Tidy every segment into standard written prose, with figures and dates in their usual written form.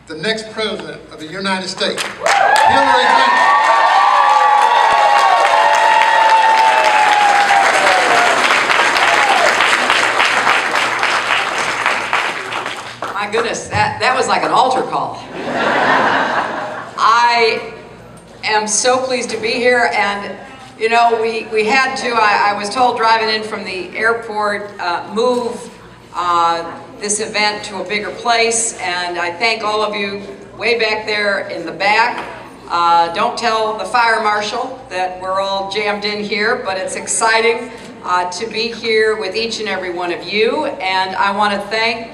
the next president of the United States, Hillary Clinton. My goodness, that was like an altar call. I am so pleased to be here, and you know, we had to, I was told driving in from the airport, move this event to a bigger place, and I thank all of you way back there in the back. Don't tell the fire marshal that we're all jammed in here, but it's exciting to be here with each and every one of you, and I want to thank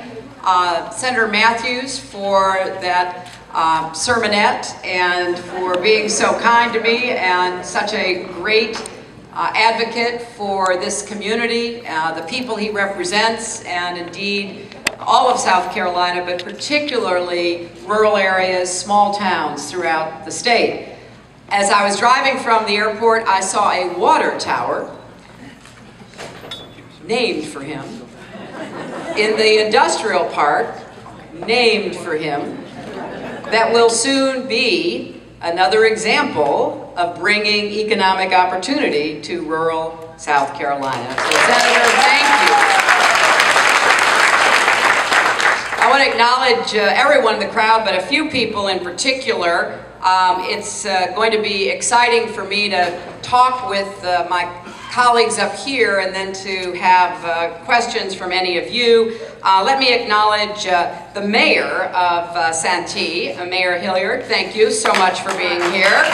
Senator Matthews for that sermonette and for being so kind to me and such a great advocate for this community, the people he represents, and indeed all of South Carolina, but particularly rural areas, small towns throughout the state. As I was driving from the airport, I saw a water tower named for him in the industrial park, named for him, that will soon be another example of bringing economic opportunity to rural South Carolina. So, Senator, thank you. I want to acknowledge everyone in the crowd, but a few people in particular. It's going to be exciting for me to talk with my colleagues up here and then to have questions from any of you. Let me acknowledge the mayor of Santee, Mayor Hilliard. Thank you so much for being here.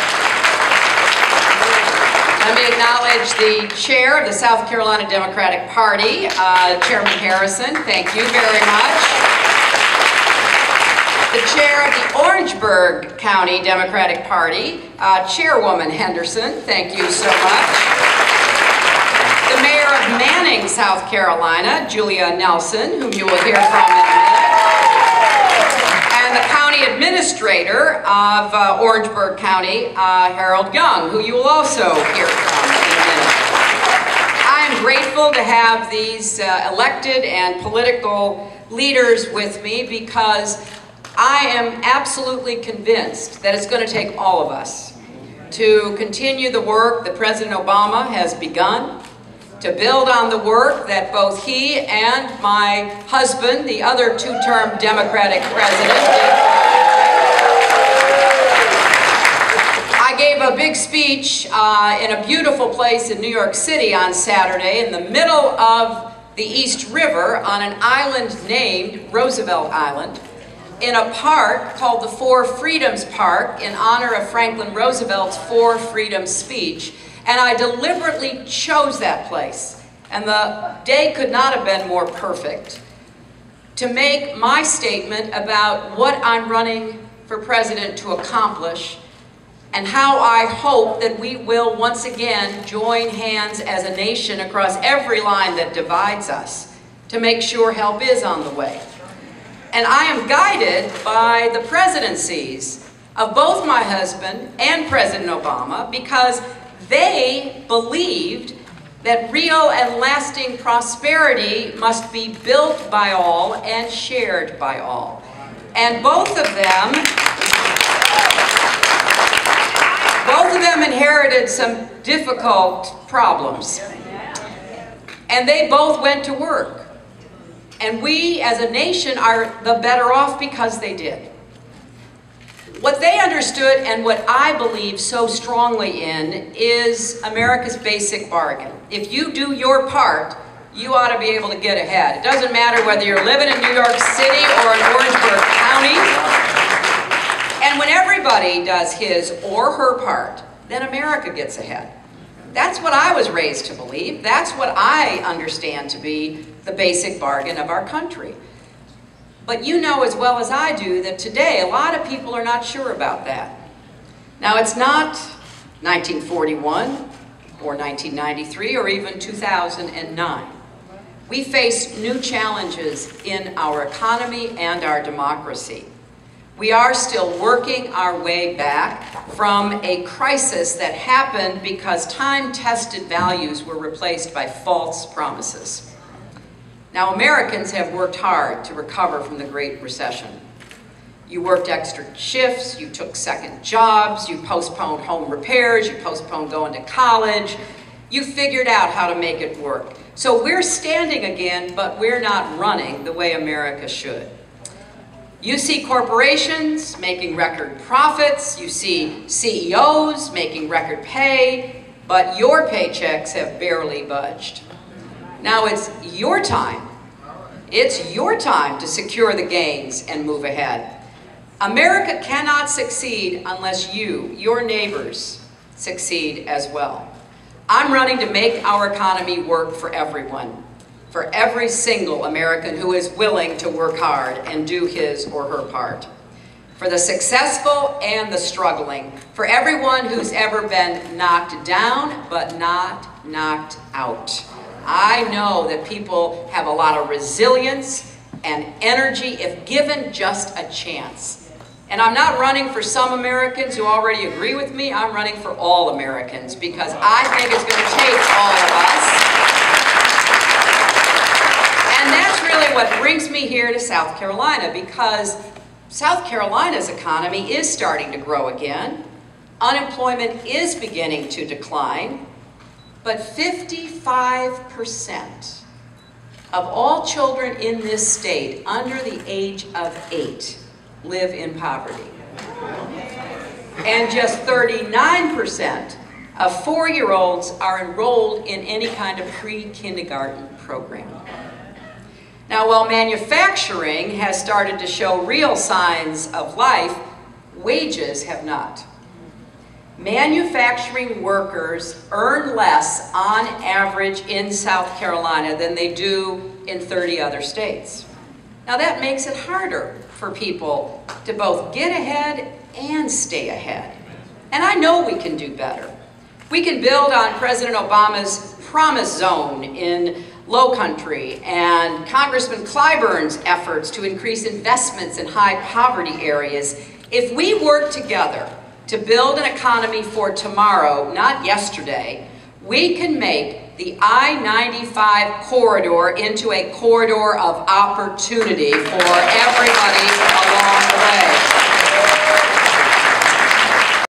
Let me acknowledge the chair of the South Carolina Democratic Party, Chairman Harrison. Thank you very much. The chair of the Orangeburg County Democratic Party, Chairwoman Henderson. Thank you so much. The mayor of Manning, South Carolina, Julia Nelson, whom you will hear from in a minute. And the county administrator of Orangeburg County, Harold Young, who you will also hear from in a minute. I am grateful to have these elected and political leaders with me because I am absolutely convinced that it's going to take all of us to continue the work that President Obama has begun, to build on the work that both he and my husband, the other two-term Democratic president, did. I gave a big speech in a beautiful place in New York City on Saturday in the middle of the East River on an island named Roosevelt Island, in a park called the Four Freedoms Park in honor of Franklin Roosevelt's Four Freedoms speech. And I deliberately chose that place, and the day could not have been more perfect, to make my statement about what I'm running for president to accomplish and how I hope that we will once again join hands as a nation across every line that divides us to make sure help is on the way. And I am guided by the presidencies of both my husband and President Obama because they believed that real and lasting prosperity must be built by all and shared by all. And both of them inherited some difficult problems. And they both went to work. And we as a nation are the better off because they did. What they understood and what I believe so strongly in is America's basic bargain. If you do your part, you ought to be able to get ahead. It doesn't matter whether you're living in New York City or in Orangeburg County. And when everybody does his or her part, then America gets ahead. That's what I was raised to believe. That's what I understand to be the basic bargain of our country. But you know as well as I do that today a lot of people are not sure about that. Now it's not 1941 or 1993 or even 2009. We face new challenges in our economy and our democracy. We are still working our way back from a crisis that happened because time-tested values were replaced by false promises. Now, Americans have worked hard to recover from the Great Recession. You worked extra shifts, you took second jobs, you postponed home repairs, you postponed going to college. You figured out how to make it work. So we're standing again, but we're not running the way America should. You see corporations making record profits, you see CEOs making record pay, but your paychecks have barely budged. Now it's your time. It's your time to secure the gains and move ahead. America cannot succeed unless you, your neighbors, succeed as well. I'm running to make our economy work for everyone, for every single American who is willing to work hard and do his or her part, for the successful and the struggling, for everyone who's ever been knocked down but not knocked out. I know that people have a lot of resilience and energy if given just a chance. And I'm not running for some Americans who already agree with me. I'm running for all Americans because I think it's going to take all of us. And that's really what brings me here to South Carolina, because South Carolina's economy is starting to grow again. Unemployment is beginning to decline, but 55% of all children in this state under the age of 8 live in poverty. And just 39% of 4-year-olds are enrolled in any kind of pre-kindergarten program. Now, while manufacturing has started to show real signs of life, wages have not. Manufacturing workers earn less on average in South Carolina than they do in 30 other states. Now that makes it harder for people to both get ahead and stay ahead. And I know we can do better. We can build on President Obama's promise zone in Low Country and Congressman Clyburn's efforts to increase investments in high poverty areas. If we work together to build an economy for tomorrow, not yesterday, we can make the I-95 corridor into a corridor of opportunity for everybody along the way.